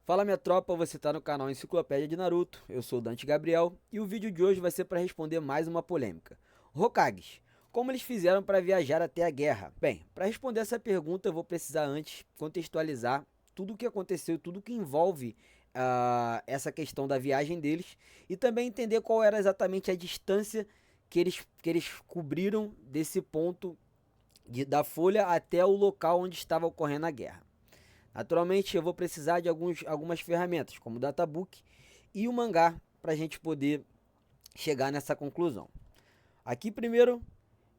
Fala minha tropa, você tá no canal Enciclopédia de Naruto, eu sou o Dante Gabriel e o vídeo de hoje vai ser para responder mais uma polêmica. Hokages, como eles fizeram para viajar até a guerra? Bem, para responder essa pergunta eu vou precisar antes contextualizar tudo o que aconteceu, tudo que envolve essa questão da viagem deles e também entender qual era exatamente a distância que eles cobriram desse ponto da folha até o local onde estava ocorrendo a guerra. Naturalmente, eu vou precisar de algumas ferramentas, como o databook e o mangá, para a gente poder chegar nessa conclusão. Aqui, primeiro,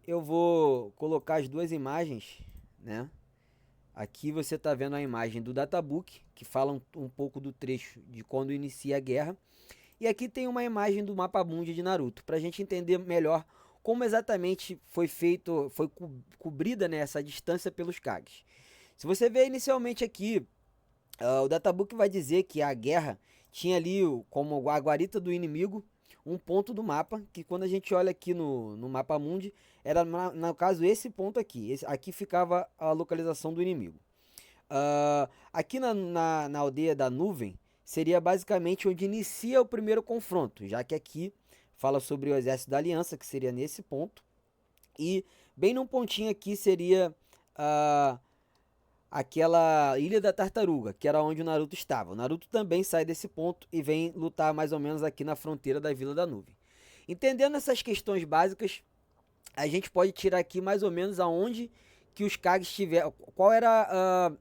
eu vou colocar as duas imagens, né? Aqui você está vendo a imagem do databook, que fala um pouco do trecho de quando inicia a guerra. E aqui tem uma imagem do mapa mundi de Naruto, para a gente entender melhor como exatamente foi feito, foi cobrida, né, essa distância pelos Kages. Se você ver inicialmente aqui, o databook vai dizer que a guerra tinha ali como a guarita do inimigo um ponto do mapa, que quando a gente olha aqui no mapa mundi, era no caso esse ponto aqui. Aqui ficava a localização do inimigo. Aqui na aldeia da nuvem seria basicamente onde inicia o primeiro confronto, já que aqui fala sobre o exército da aliança, que seria nesse ponto. E bem num pontinho aqui seria uh, aquela Ilha da Tartaruga, que era onde o Naruto estava. O Naruto também sai desse ponto e vem lutar mais ou menos aqui na fronteira da Vila da Nuvem. Entendendo essas questões básicas, a gente pode tirar aqui mais ou menos aonde que os Kages tiveram, qual era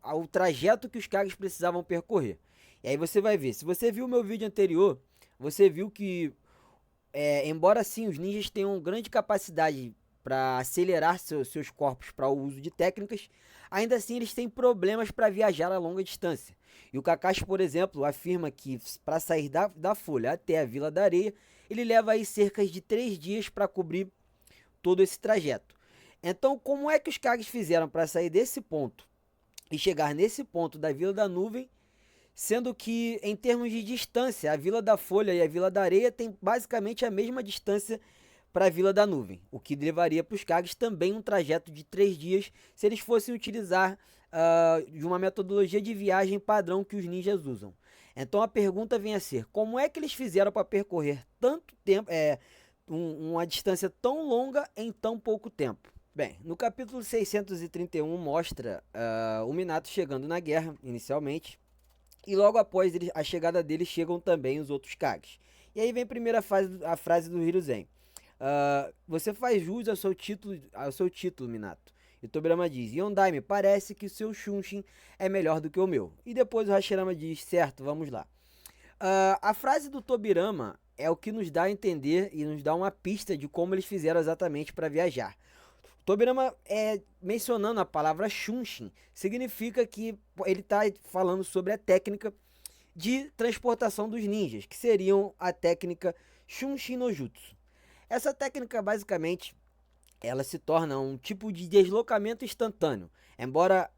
o trajeto que os Kages precisavam percorrer. E aí você vai ver, se você viu o meu vídeo anterior, você viu que, embora sim os ninjas tenham grande capacidade para acelerar seus corpos para o uso de técnicas, ainda assim eles têm problemas para viajar a longa distância. E o Kakashi, por exemplo, afirma que para sair da Folha até a Vila da Areia, ele leva aí cerca de 3 dias para cobrir todo esse trajeto. Então, como é que os Kages fizeram para sair desse ponto e chegar nesse ponto da Vila da Nuvem, sendo que em termos de distância, a Vila da Folha e a Vila da Areia têm basicamente a mesma distância para a Vila da Nuvem, o que levaria para os Kages também um trajeto de 3 dias se eles fossem utilizar de uma metodologia de viagem padrão que os ninjas usam. Então a pergunta vem a ser, como é que eles fizeram para percorrer tanto tempo, uma distância tão longa em tão pouco tempo? Bem, no capítulo 631 mostra o Minato chegando na guerra, inicialmente, e logo após a chegada dele chegam também os outros Kages. E aí vem a primeira frase do Hiruzen. Você faz jus ao seu título, Minato. E o Tobirama diz, Yondaime, parece que o seu Shunshin é melhor do que o meu. E depois o Hashirama diz, certo, vamos lá. A frase do Tobirama é o que nos dá a entender e nos dá uma pista de como eles fizeram exatamente para viajar. Tobirama mencionando a palavra Shunshin, significa que ele está falando sobre a técnica de transportação dos ninjas, que seriam a técnica Shunshin no Jutsu. Essa técnica basicamente ela se torna um tipo de deslocamento instantâneo. Embora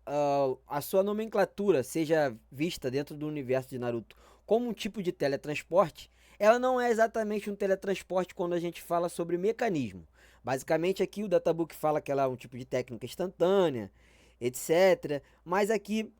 a sua nomenclatura seja vista dentro do universo de Naruto como um tipo de teletransporte, ela não é exatamente um teletransporte quando a gente fala sobre mecanismo. Basicamente aqui o databook fala que ela é um tipo de técnica instantânea, etc. Mas aqui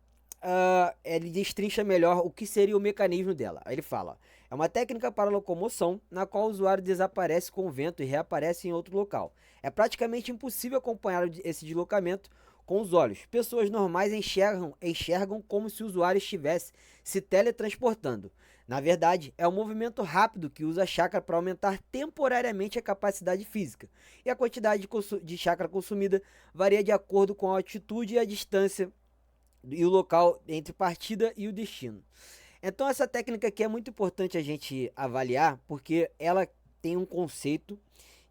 ele destrincha melhor o que seria o mecanismo dela. Aí ele fala, é uma técnica para locomoção na qual o usuário desaparece com o vento e reaparece em outro local. É praticamente impossível acompanhar esse deslocamento com os olhos. Pessoas normais enxergam como se o usuário estivesse se teletransportando. Na verdade, é um movimento rápido que usa chakra para aumentar temporariamente a capacidade física. E a quantidade de chakra consumida varia de acordo com a altitude e a distância e o local entre partida e o destino. Então essa técnica aqui é muito importante a gente avaliar, porque ela tem um conceito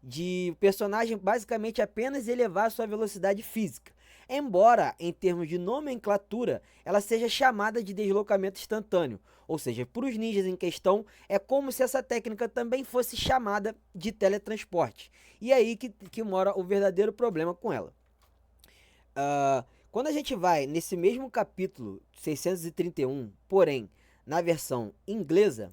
de o personagem basicamente apenas elevar a sua velocidade física. Embora, em termos de nomenclatura, ela seja chamada de deslocamento instantâneo. Ou seja, para os ninjas em questão, é como se essa técnica também fosse chamada de teletransporte. E é aí que mora o verdadeiro problema com ela. Quando a gente vai nesse mesmo capítulo 631, porém, na versão inglesa,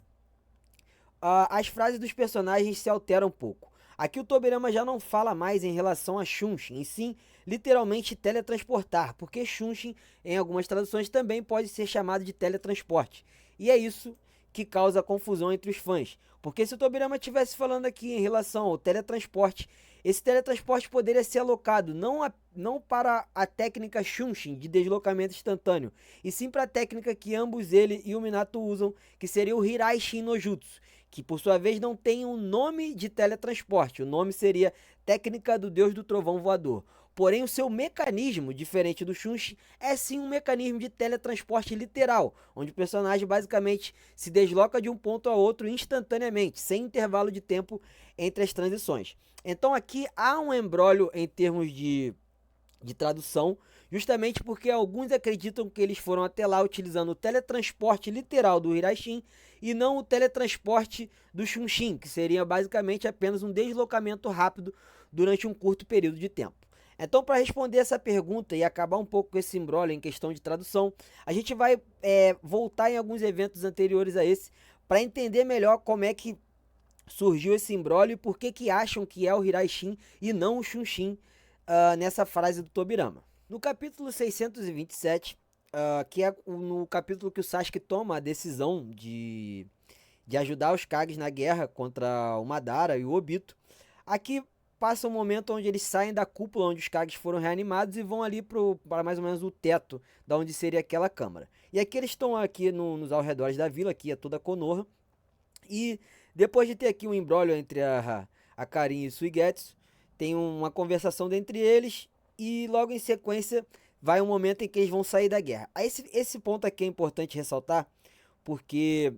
as frases dos personagens se alteram um pouco. Aqui o Tobirama já não fala mais em relação a Shunshin, e sim literalmente teletransportar, porque Shunshin, em algumas traduções, também pode ser chamado de teletransporte. E é isso que causa confusão entre os fãs, porque se o Tobirama estivesse falando aqui em relação ao teletransporte, esse teletransporte poderia ser alocado não para a técnica Shunshin de deslocamento instantâneo, e sim para a técnica que ambos ele e o Minato usam, que seria o Hirai Shin no Jutsu, que por sua vez não tem um nome de teletransporte, o nome seria Técnica do Deus do Trovão Voador. Porém, o seu mecanismo, diferente do Shunshin, é sim um mecanismo de teletransporte literal, onde o personagem basicamente se desloca de um ponto a outro instantaneamente, sem intervalo de tempo entre as transições. Então aqui há um embrólio em termos de tradução, justamente porque alguns acreditam que eles foram até lá utilizando o teletransporte literal do Hiraishin e não o teletransporte do Shunshin, que seria basicamente apenas um deslocamento rápido durante um curto período de tempo. Então, para responder essa pergunta e acabar um pouco com esse imbróglio em questão de tradução, a gente vai voltar em alguns eventos anteriores a esse para entender melhor como é que surgiu esse imbróglio e por que acham que é o Hiraishin e não o Shunshin nessa frase do Tobirama. No capítulo 627, que é no capítulo que o Sasuke toma a decisão de ajudar os Kages na guerra contra o Madara e o Obito, aqui passa um momento onde eles saem da cúpula onde os Kages foram reanimados e vão ali para mais ou menos o teto da onde seria aquela câmara. E aqui eles estão aqui nos arredores da vila, aqui é toda Konoha, e depois de ter aqui um imbróglio entre a Karin e o Suigetsu, tem uma conversação dentre eles e logo em sequência vai um momento em que eles vão sair da guerra. Esse ponto aqui é importante ressaltar, porque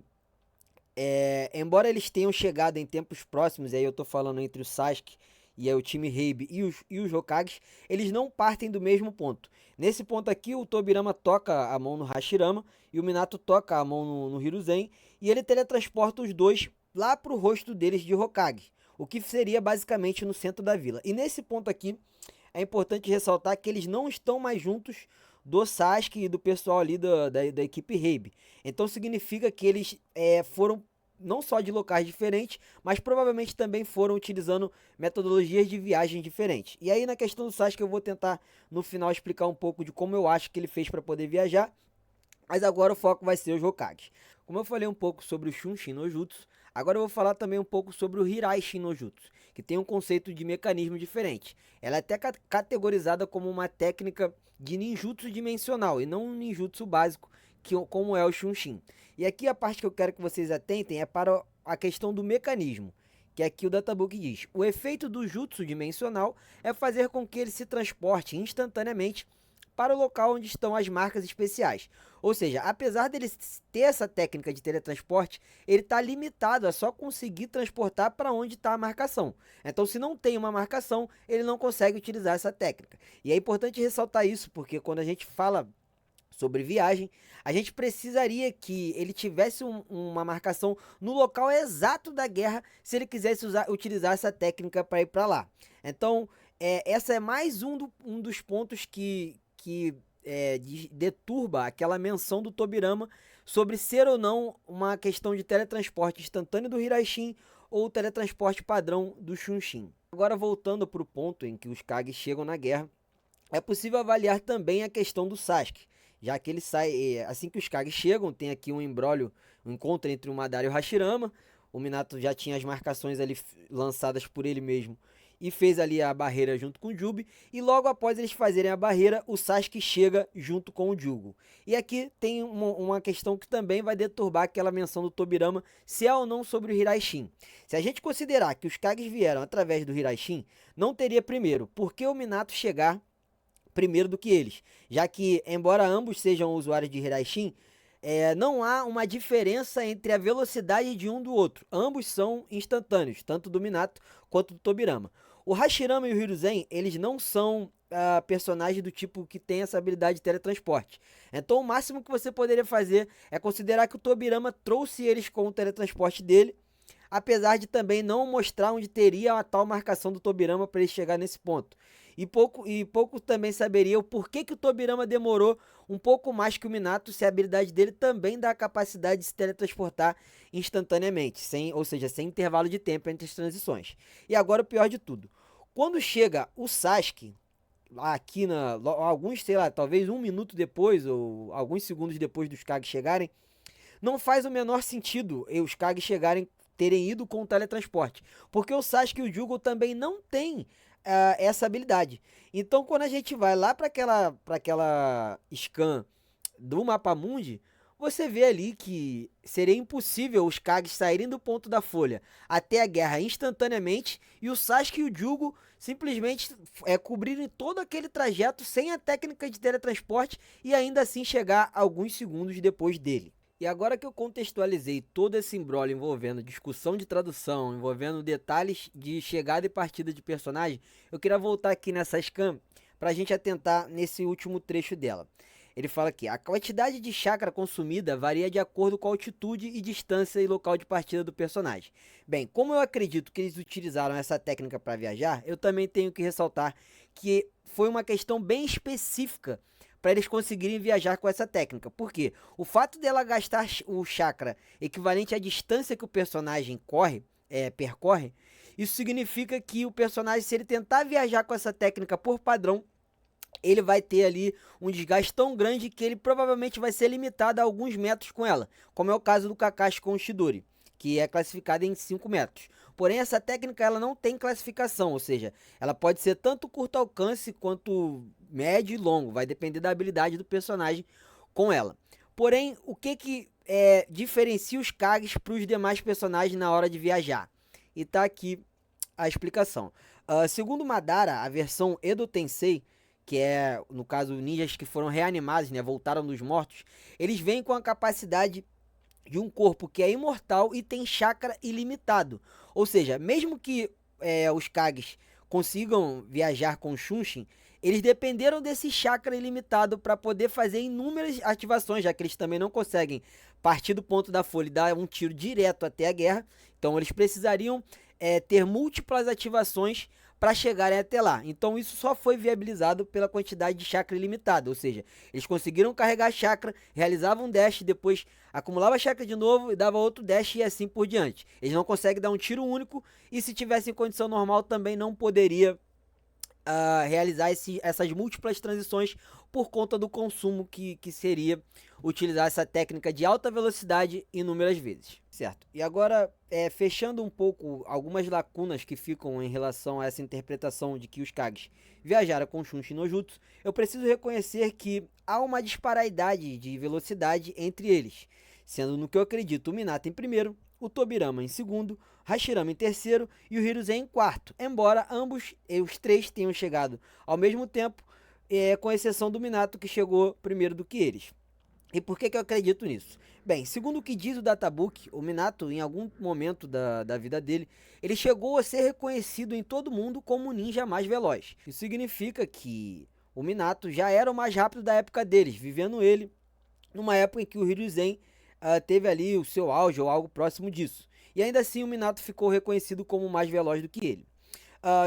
embora eles tenham chegado em tempos próximos, e aí eu tô falando entre o Sasuke e aí o time Heibe e os Hokages, eles não partem do mesmo ponto. Nesse ponto aqui, o Tobirama toca a mão no Hashirama e o Minato toca a mão no Hiruzen, e ele teletransporta os dois lá pro rosto deles de Hokage, o que seria basicamente no centro da vila. E nesse ponto aqui, é importante ressaltar que eles não estão mais juntos do Sasuke e do pessoal ali da equipe Heibe. Então significa que eles foram não só de locais diferentes, mas provavelmente também foram utilizando metodologias de viagem diferentes. E aí na questão do Sasuke eu vou tentar no final explicar um pouco de como eu acho que ele fez para poder viajar, mas agora o foco vai ser os Hokages. Como eu falei um pouco sobre o Shunshin no Jutsu, agora eu vou falar também um pouco sobre o Hiraishin no Jutsu, que tem um conceito de mecanismo diferente. Ela é até categorizada como uma técnica de ninjutsu dimensional e não um ninjutsu básico, como é o Shunshin. E aqui a parte que eu quero que vocês atentem é para a questão do mecanismo, que aqui o Databook diz: o efeito do jutsu dimensional é fazer com que ele se transporte instantaneamente para o local onde estão as marcas especiais. Ou seja, apesar dele ter essa técnica de teletransporte, ele está limitado a só conseguir transportar para onde está a marcação. Então, se não tem uma marcação, ele não consegue utilizar essa técnica. E é importante ressaltar isso, porque quando a gente fala sobre viagem, a gente precisaria que ele tivesse uma marcação no local exato da guerra se ele quisesse utilizar essa técnica para ir para lá. Então, essa é mais um dos pontos que deturba aquela menção do Tobirama sobre ser ou não uma questão de teletransporte instantâneo do Hiraishin ou teletransporte padrão do Shunshin. Agora voltando para o ponto em que os Kages chegam na guerra, é possível avaliar também a questão do Sasuke, já que ele sai, assim que os Kages chegam, tem aqui um imbróglio, um encontro entre o Madara e o Hashirama. O Minato já tinha as marcações ali lançadas por ele mesmo e fez ali a barreira junto com o Jubi, e logo após eles fazerem a barreira, o Sasuke chega junto com o Jugo. E aqui tem uma questão que também vai deturbar aquela menção do Tobirama, se é ou não sobre o Hiraishin. Se a gente considerar que os Kages vieram através do Hiraishin, não teria primeiro por que o Minato chegar primeiro do que eles, já que, embora ambos sejam usuários de Hiraishin, não há uma diferença entre a velocidade de um do outro. Ambos são instantâneos, tanto do Minato quanto do Tobirama. O Hashirama e o Hiruzen, eles não são personagens do tipo que tem essa habilidade de teletransporte. Então o máximo que você poderia fazer é considerar que o Tobirama trouxe eles com o teletransporte dele, apesar de também não mostrar onde teria a tal marcação do Tobirama para ele chegar nesse ponto. E pouco também saberia o porquê que o Tobirama demorou um pouco mais que o Minato, se a habilidade dele também dá a capacidade de se teletransportar instantaneamente, ou seja, sem intervalo de tempo entre as transições. E agora o pior de tudo, quando chega o Sasuke, aqui alguns, sei lá, talvez um minuto depois ou alguns segundos depois dos Kages chegarem, não faz o menor sentido os Kages chegarem, terem ido com o teletransporte, porque o Sasuke e o Jugo também não têm essa habilidade. Então, quando a gente vai lá para aquela scan do Mapa Mundi, você vê ali que seria impossível os Kages saírem do ponto da folha até a guerra instantaneamente e o Sasuke e o Jugo simplesmente cobrirem todo aquele trajeto sem a técnica de teletransporte e ainda assim chegar alguns segundos depois dele. E agora que eu contextualizei todo esse imbróglio envolvendo discussão de tradução, envolvendo detalhes de chegada e partida de personagem, eu queria voltar aqui nessa scan para a gente atentar nesse último trecho dela. Ele fala aqui: a quantidade de chakra consumida varia de acordo com a altitude e distância e local de partida do personagem. Bem, como eu acredito que eles utilizaram essa técnica para viajar, eu também tenho que ressaltar que foi uma questão bem específica para eles conseguirem viajar com essa técnica. Por quê? O fato dela gastar o chakra equivalente à distância que o personagem percorre, isso significa que o personagem, se ele tentar viajar com essa técnica por padrão, ele vai ter ali um desgaste tão grande que ele provavelmente vai ser limitado a alguns metros com ela, como é o caso do Kakashi com o Chidori, que é classificado em 5 metros. Porém, essa técnica ela não tem classificação, ou seja, ela pode ser tanto curto alcance quanto médio e longo, vai depender da habilidade do personagem com ela. Porém, o que diferencia os Kages para os demais personagens na hora de viajar? E tá aqui a explicação. Segundo Madara, a versão Edo Tensei, que é, no caso, ninjas que foram reanimados, né, voltaram dos mortos, eles vêm com a capacidade de um corpo que é imortal e tem chakra ilimitado. Ou seja, mesmo que os Kages consigam viajar com Shunshin, eles dependeram desse chakra ilimitado para poder fazer inúmeras ativações, já que eles também não conseguem partir do ponto da folha e dar um tiro direto até a guerra. Então eles precisariam ter múltiplas ativações para chegarem até lá. Então isso só foi viabilizado pela quantidade de chakra ilimitada, ou seja, eles conseguiram carregar chakra, realizavam um dash, depois acumulava chakra de novo e dava outro dash e assim por diante. Eles não conseguem dar um tiro único e se tivesse em condição normal também não poderia realizar essas múltiplas transições por conta do consumo que seria utilizar essa técnica de alta velocidade inúmeras vezes, certo? E agora, fechando um pouco algumas lacunas que ficam em relação a essa interpretação de que os Kages viajaram com Shunshin no Jutsu, eu preciso reconhecer que há uma disparidade de velocidade entre eles, sendo no que eu acredito o Minato em primeiro, o Tobirama em segundo, Hashirama em terceiro e o Hiruzen em quarto, embora ambos, os três tenham chegado ao mesmo tempo, com exceção do Minato que chegou primeiro do que eles. E por que eu acredito nisso? Bem, segundo o que diz o Databook, o Minato, em algum momento da vida dele, ele chegou a ser reconhecido em todo mundo como o ninja mais veloz. Isso significa que o Minato já era o mais rápido da época deles, vivendo ele numa época em que o Hiruzen teve ali o seu auge ou algo próximo disso. E ainda assim o Minato ficou reconhecido como mais veloz do que ele.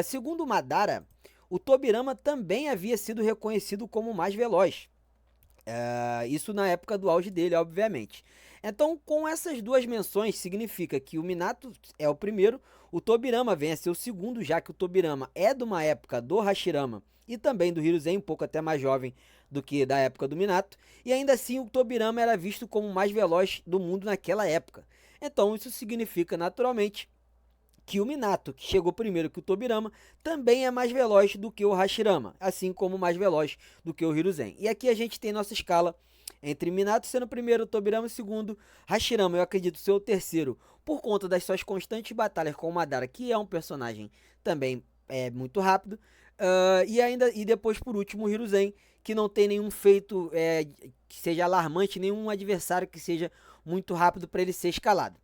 Segundo Madara, o Tobirama também havia sido reconhecido como mais veloz. Isso na época do auge dele, obviamente. Então, com essas duas menções, significa que o Minato é o primeiro, o Tobirama vem a ser o segundo, já que o Tobirama é de uma época do Hashirama e também do Hiruzen, um pouco até mais jovem do que da época do Minato, e ainda assim o Tobirama era visto como o mais veloz do mundo naquela época. Então, isso significa, naturalmente, que o Minato, que chegou primeiro que o Tobirama, também é mais veloz do que o Hashirama, assim como mais veloz do que o Hiruzen. E aqui a gente tem nossa escala entre Minato sendo o primeiro, Tobirama segundo, Hashirama eu acredito ser o terceiro, por conta das suas constantes batalhas com o Madara, que é um personagem também muito rápido, e depois por último o Hiruzen, que não tem nenhum feito que seja alarmante, nenhum adversário que seja muito rápido para ele ser escalado.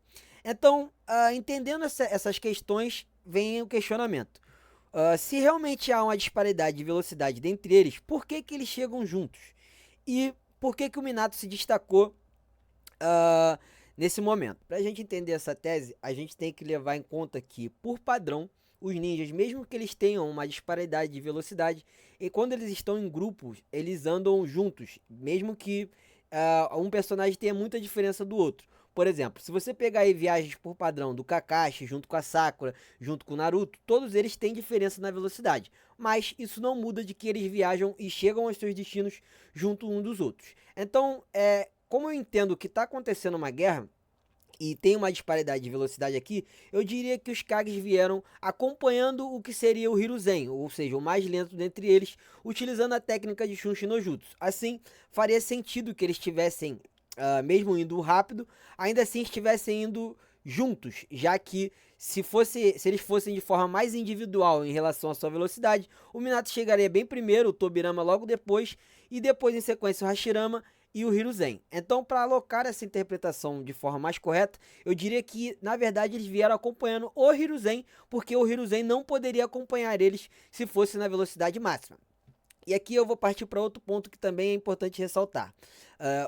Então, entendendo essas questões, vem o questionamento. Se realmente há uma disparidade de velocidade dentre eles, por que eles chegam juntos? E por que o Minato se destacou nesse momento? Para a gente entender essa tese, a gente tem que levar em conta que, por padrão, os ninjas, mesmo que eles tenham uma disparidade de velocidade, e quando eles estão em grupos, eles andam juntos, mesmo que um personagem tenha muita diferença do outro. Por exemplo, se você pegar aí viagens por padrão do Kakashi junto com a Sakura, junto com o Naruto, todos eles têm diferença na velocidade. Mas isso não muda de que eles viajam e chegam aos seus destinos junto um dos outros. Então, como eu entendo que está acontecendo uma guerra, e tem uma disparidade de velocidade aqui, eu diria que os Kages vieram acompanhando o que seria o Hiruzen, ou seja, o mais lento dentre eles, utilizando a técnica de Shunshin no Jutsu. Assim, faria sentido que eles estivessem, mesmo indo rápido, ainda assim estivessem indo juntos, já que se eles fossem de forma mais individual em relação à sua velocidade, o Minato chegaria bem primeiro, o Tobirama logo depois, e depois em sequência o Hashirama e o Hiruzen. Então, para alocar essa interpretação de forma mais correta, eu diria que, na verdade, eles vieram acompanhando o Hiruzen, porque o Hiruzen não poderia acompanhar eles se fosse na velocidade máxima. E aqui eu vou partir para outro ponto que também é importante ressaltar.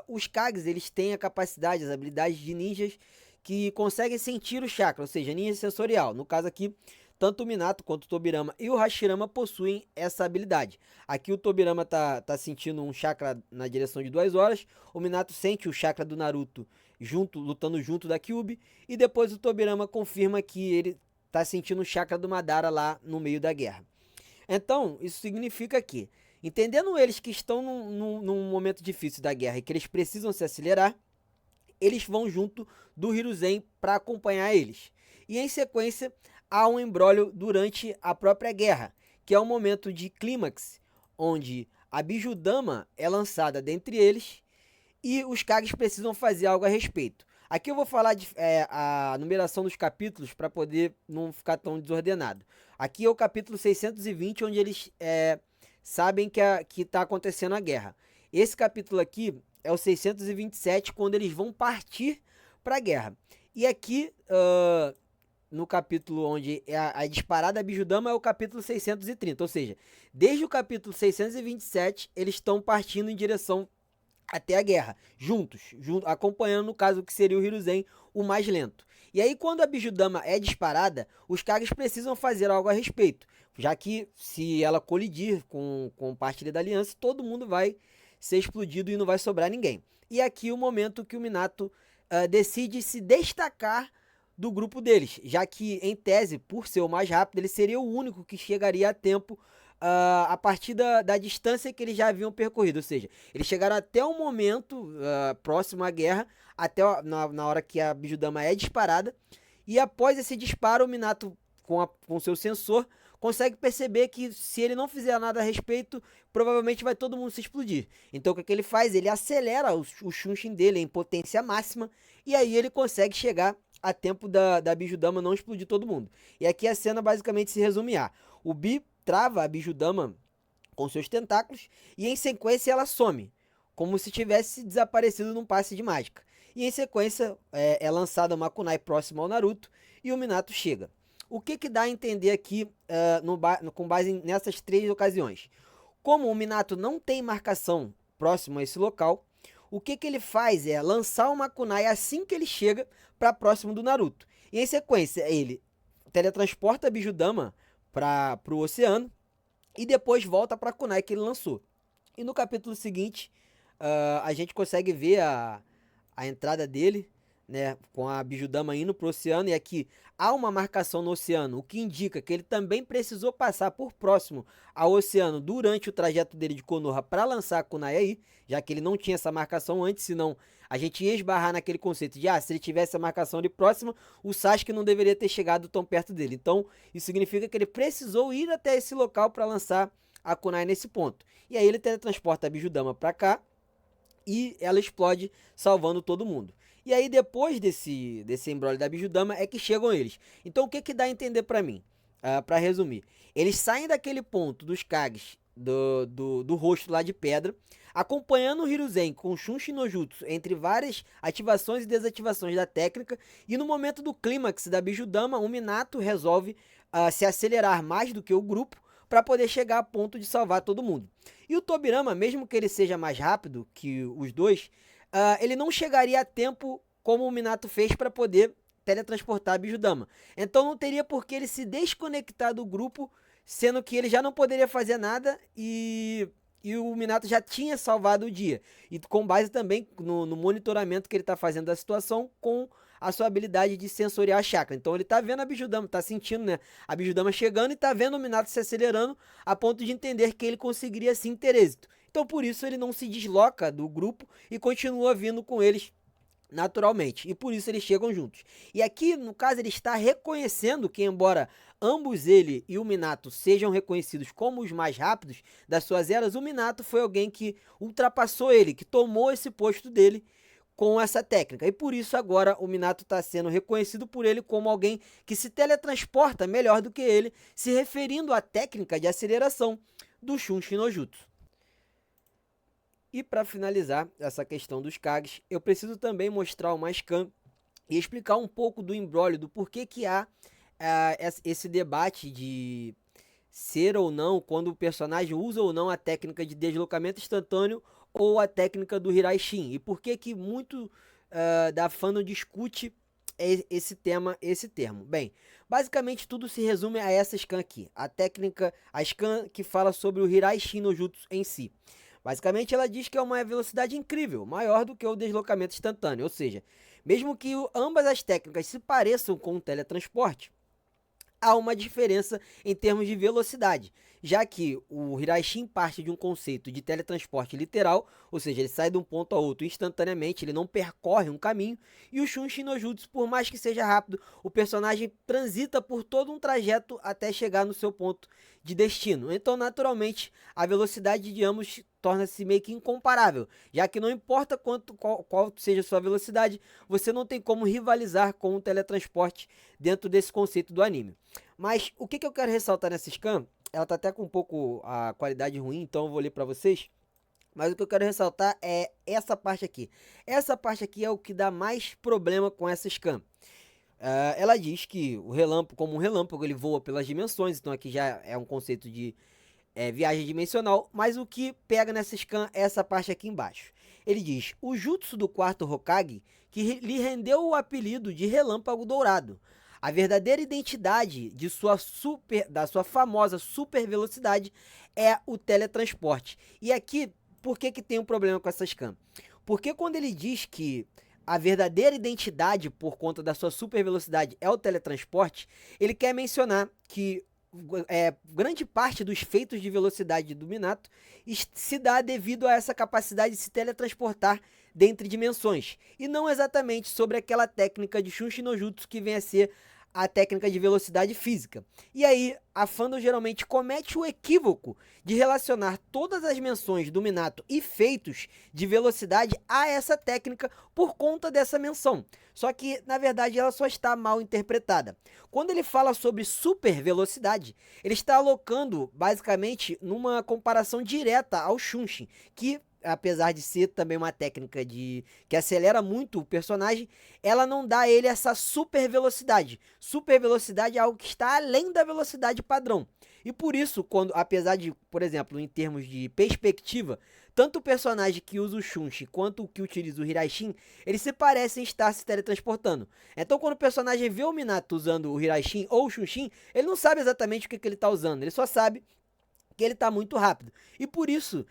Os Kages, eles têm a capacidade, as habilidades de ninjas que conseguem sentir o chakra, ou seja, ninja sensorial. No caso aqui, tanto o Minato quanto o Tobirama e o Hashirama possuem essa habilidade. Aqui o Tobirama tá sentindo um chakra na direção de 2 horas, o Minato sente o chakra do Naruto lutando junto da Kyuubi, e depois o Tobirama confirma que ele tá sentindo o chakra do Madara lá no meio da guerra. Então, isso significa que, entendendo eles que estão num momento difícil da guerra e que eles precisam se acelerar, eles vão junto do Hiruzen para acompanhar eles. E em sequência, há um embrólio durante a própria guerra, que é um momento de clímax, onde a Bijudama é lançada dentre eles e os Kages precisam fazer algo a respeito. Aqui eu vou falar a numeração dos capítulos para poder não ficar tão desordenado. Aqui é o capítulo 620, onde eles sabem que está acontecendo a guerra. Esse capítulo aqui é o 627, quando eles vão partir para a guerra. E aqui, no capítulo onde é a disparada Bijudama, é o capítulo 630. Ou seja, desde o capítulo 627, eles estão partindo em direção até a guerra, juntos, acompanhando, no caso, o que seria o Hiruzen, o mais lento. E aí, quando a Bijudama é disparada, os Kages precisam fazer algo a respeito, já que se ela colidir com parte da aliança, todo mundo vai ser explodido e não vai sobrar ninguém. E aqui o momento que o Minato decide se destacar do grupo deles, já que, em tese, por ser o mais rápido, ele seria o único que chegaria a tempo a partir da distância que eles já haviam percorrido. Ou seja, eles chegaram até o momento próximo à guerra, até na hora que a Bijudama é disparada, e após esse disparo, o Minato, com seu sensor, consegue perceber que se ele não fizer nada a respeito, provavelmente vai todo mundo se explodir. Então o que ele faz? Ele acelera o Shunshin dele em potência máxima, e aí ele consegue chegar a tempo da Bijudama não explodir todo mundo. E aqui a cena basicamente se resume a: o Bi trava a Bijudama com seus tentáculos e em sequência ela some, como se tivesse desaparecido num passe de mágica. E em sequência é lançada uma kunai próxima ao Naruto e o Minato chega. O que dá a entender aqui com base nessas 3 ocasiões? Como o Minato não tem marcação próximo a esse local, o que ele faz é lançar uma kunai assim que ele chega para próximo do Naruto. E em sequência ele teletransporta a Bijudama para o oceano e depois volta para a kunai que ele lançou. E no capítulo seguinte, a gente consegue ver a entrada dele, né, com a Bijudama indo pro oceano, e aqui há uma marcação no oceano, o que indica que ele também precisou passar por próximo ao oceano durante o trajeto dele de Konoha para lançar a kunai aí, já que ele não tinha essa marcação antes, senão a gente ia esbarrar naquele conceito de, se ele tivesse a marcação de próximo, o Sasuke não deveria ter chegado tão perto dele. Então, isso significa que ele precisou ir até esse local para lançar a kunai nesse ponto. E aí ele teletransporta a Bijudama para cá, e ela explode, salvando todo mundo. E aí depois desse embrolho da Bijudama é que chegam eles. Então o que dá a entender pra mim? Pra resumir, eles saem daquele ponto dos Kages do rosto lá de pedra, acompanhando o Hiruzen com Shunshin no Jutsu entre várias ativações e desativações da técnica, e no momento do clímax da Bijudama, o Minato resolve se acelerar mais do que o grupo para poder chegar a ponto de salvar todo mundo. E o Tobirama, mesmo que ele seja mais rápido que os dois, ele não chegaria a tempo como o Minato fez para poder teletransportar a Bijudama. Então não teria por que ele se desconectar do grupo, sendo que ele já não poderia fazer nada e e o Minato já tinha salvado o dia. E com base também no monitoramento que ele tá fazendo da situação com a sua habilidade de sensoriar a chakra. Então ele tá vendo a Bijudama, tá sentindo, né, a Bijudama chegando e tá vendo o Minato se acelerando a ponto de entender que ele conseguiria sim ter êxito. Então por isso ele não se desloca do grupo e continua vindo com eles naturalmente, e por isso eles chegam juntos. E aqui, no caso, ele está reconhecendo que, embora ambos ele e o Minato sejam reconhecidos como os mais rápidos das suas eras, o Minato foi alguém que ultrapassou ele, que tomou esse posto dele com essa técnica. E por isso agora o Minato está sendo reconhecido por ele como alguém que se teletransporta melhor do que ele, se referindo à técnica de aceleração do Shunshin no Jutsu. E para finalizar essa questão dos Kages, eu preciso também mostrar uma scan e explicar um pouco do imbróglio, do porquê que há esse debate de ser ou não, quando o personagem usa ou não a técnica de deslocamento instantâneo ou a técnica do Hiraishin. E por que que muito da fandom discute esse termo. Bem, basicamente tudo se resume a essa scan aqui. A scan que fala sobre o Hiraishin no Jutsu em si. Basicamente, ela diz que é uma velocidade incrível, maior do que o deslocamento instantâneo. Ou seja, mesmo que ambas as técnicas se pareçam com o teletransporte, há uma diferença em termos de velocidade, já que o Hiraishin parte de um conceito de teletransporte literal, ou seja, ele sai de um ponto a outro instantaneamente, ele não percorre um caminho, e o Shunshin no Jutsu, por mais que seja rápido, o personagem transita por todo um trajeto até chegar no seu ponto de destino. Então, naturalmente, a velocidade de ambos torna-se meio que incomparável, já que não importa qual seja a sua velocidade, você não tem como rivalizar com o teletransporte dentro desse conceito do anime. Mas o que eu quero ressaltar nessa scan, ela tá até com um pouco a qualidade ruim, então eu vou ler para vocês, mas o que eu quero ressaltar é essa parte aqui. Essa parte aqui é o que dá mais problema com essa scan. Ela diz que o relâmpago, como um relâmpago, ele voa pelas dimensões, então aqui já é um conceito de viagem dimensional, mas o que pega nessa scan é essa parte aqui embaixo. Ele diz, o jutsu do quarto Hokage, que lhe rendeu o apelido de Relâmpago Dourado. A verdadeira identidade da sua famosa super velocidade é o teletransporte. E aqui, por que tem um problema com essa scan? Porque quando ele diz que a verdadeira identidade por conta da sua super velocidade é o teletransporte, ele quer mencionar que grande parte dos feitos de velocidade do Minato se dá devido a essa capacidade de se teletransportar dentre dimensões, e não exatamente sobre aquela técnica de Shunshin no Jutsu que vem a ser a técnica de velocidade física. E aí, a fandom geralmente comete o equívoco de relacionar todas as menções do Minato e feitos de velocidade a essa técnica por conta dessa menção. Só que, na verdade, ela só está mal interpretada. Quando ele fala sobre super velocidade, ele está alocando, basicamente, numa comparação direta ao Shunshin, que apesar de ser também uma técnica que acelera muito o personagem, ela não dá a ele essa super velocidade. Super velocidade é algo que está além da velocidade padrão. E por isso, apesar de, por exemplo, em termos de perspectiva, tanto o personagem que usa o Shunshin quanto o que utiliza o Hiraishin, eles se parecem estar se teletransportando. Então, quando o personagem vê o Minato usando o Hiraishin ou o Shunshin, ele não sabe exatamente o que ele está usando, ele só sabe que ele está muito rápido. E por isso,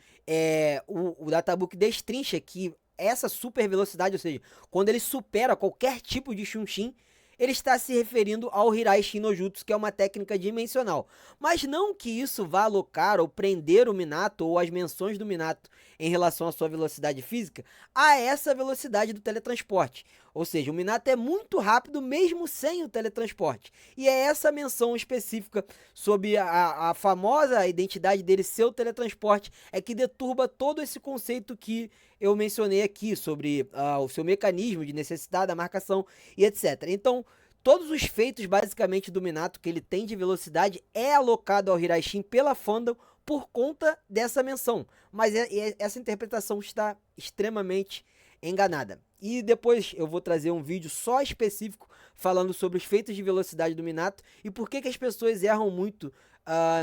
o Databook destrincha que essa super velocidade, ou seja, quando ele supera qualquer tipo de Shunshin, ele está se referindo ao Hiraishin no Jutsu, que é uma técnica dimensional. Mas não que isso vá alocar ou prender o Minato ou as menções do Minato em relação à sua velocidade física a essa velocidade do teletransporte. Ou seja, o Minato é muito rápido mesmo sem o teletransporte. E é essa menção específica sobre a famosa identidade dele ser o teletransporte é que deturba todo esse conceito que eu mencionei aqui sobre o seu mecanismo de necessidade da marcação e etc. Então, todos os feitos basicamente do Minato que ele tem de velocidade é alocado ao Hiraishin pela fandom por conta dessa menção. Mas essa interpretação está extremamente enganada. E depois eu vou trazer um vídeo só específico falando sobre os feitos de velocidade do Minato e por que as pessoas erram muito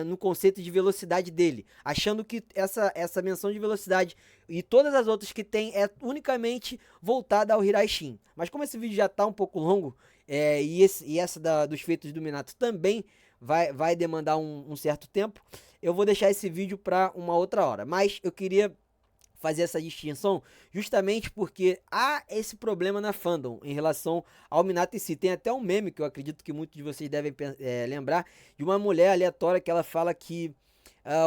no conceito de velocidade dele, achando que essa menção de velocidade e todas as outras que tem é unicamente voltada ao Hiraishin. Mas como esse vídeo já está um pouco longo, e essa dos feitos do Minato também vai demandar um certo tempo, eu vou deixar esse vídeo para uma outra hora. Mas eu queria fazer essa distinção justamente porque há esse problema na fandom em relação ao Minato em si. Tem até um meme que eu acredito que muitos de vocês devem lembrar, de uma mulher aleatória que ela fala que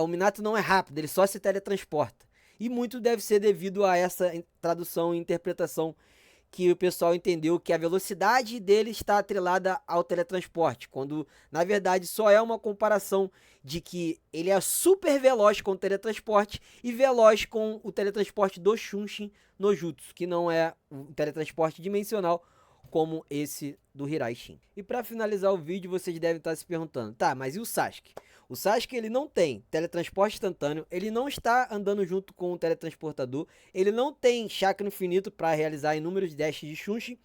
o Minato não é rápido, ele só se teletransporta. E muito deve ser devido a essa tradução e interpretação que o pessoal entendeu que a velocidade dele está atrelada ao teletransporte, quando na verdade só é uma comparação de que ele é super veloz com o teletransporte e veloz com o teletransporte do Shunshin no Jutsu, que não é um teletransporte dimensional como esse do Hiraishin. E para finalizar o vídeo, vocês devem estar se perguntando, tá, mas e o Sasuke? O Sasuke ele não tem teletransporte instantâneo, ele não está andando junto com o teletransportador, ele não tem chakra infinito para realizar inúmeros dashes de Shunshin,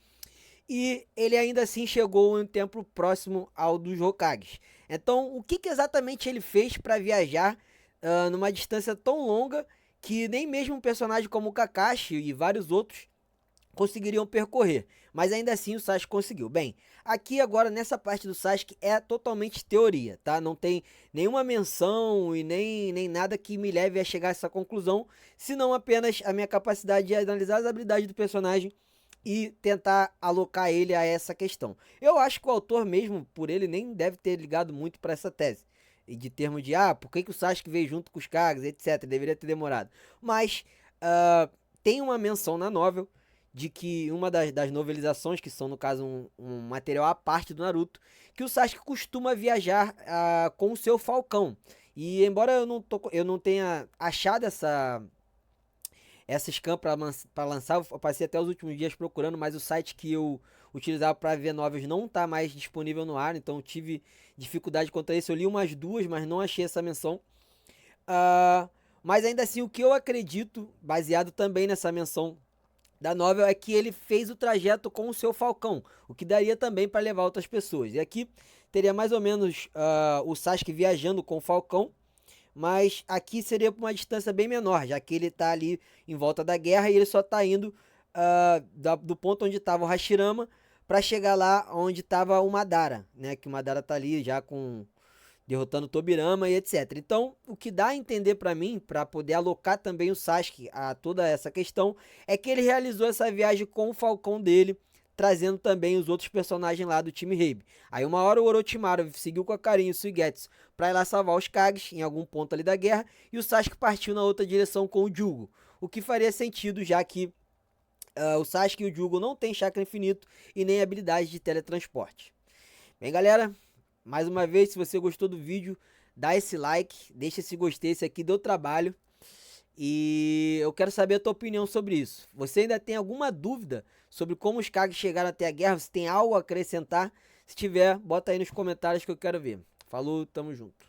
e ele ainda assim chegou em um tempo próximo ao dos Hokages. Então, o que exatamente ele fez para viajar numa distância tão longa que nem mesmo um personagem como o Kakashi e vários outros conseguiriam percorrer, mas ainda assim o Sasuke conseguiu. Bem, aqui agora nessa parte do Sasuke é totalmente teoria, tá? Não tem nenhuma menção e nem nada que me leve a chegar a essa conclusão, senão apenas a minha capacidade de analisar as habilidades do personagem e tentar alocar ele a essa questão. Eu acho que o autor mesmo, por ele, nem deve ter ligado muito para essa tese. E de termo de, por que o Sasuke veio junto com os Kages, etc. Deveria ter demorado. Mas tem uma menção na novel de que uma das novelizações, que são no caso um material à parte do Naruto, que o Sasuke costuma viajar com o seu falcão. E embora eu não tenha achado essa scan para lançar, eu passei até os últimos dias procurando, mas o site que eu utilizava para ver novels não está mais disponível no ar, então eu tive dificuldade contra isso. Eu li umas duas, mas não achei essa menção. Mas ainda assim, o que eu acredito, baseado também nessa menção da novel, é que ele fez o trajeto com o seu falcão, o que daria também para levar outras pessoas. E aqui teria mais ou menos o Sasuke viajando com o falcão, mas aqui seria por uma distância bem menor, já que ele está ali em volta da guerra e ele só está indo do ponto onde estava o Hashirama para chegar lá onde estava o Madara, né? Que o Madara está ali já derrotando o Tobirama e etc. Então, o que dá a entender para mim, para poder alocar também o Sasuke a toda essa questão, é que ele realizou essa viagem com o falcão dele, trazendo também os outros personagens lá do time Heibe. Aí uma hora o Orochimaru seguiu com a Karin e o Suigetsu para ir lá salvar os Kages em algum ponto ali da guerra, e o Sasuke partiu na outra direção com o Jugo, o que faria sentido, já que o Sasuke e o Jugo não tem chakra infinito e nem habilidade de teletransporte. Bem, galera, mais uma vez, se você gostou do vídeo, dá esse like, deixa esse gostei, esse aqui deu trabalho. E eu quero saber a tua opinião sobre isso. Você ainda tem alguma dúvida sobre como os Kages chegaram até a guerra? Você tem algo a acrescentar? Se tiver, bota aí nos comentários que eu quero ver. Falou, tamo junto.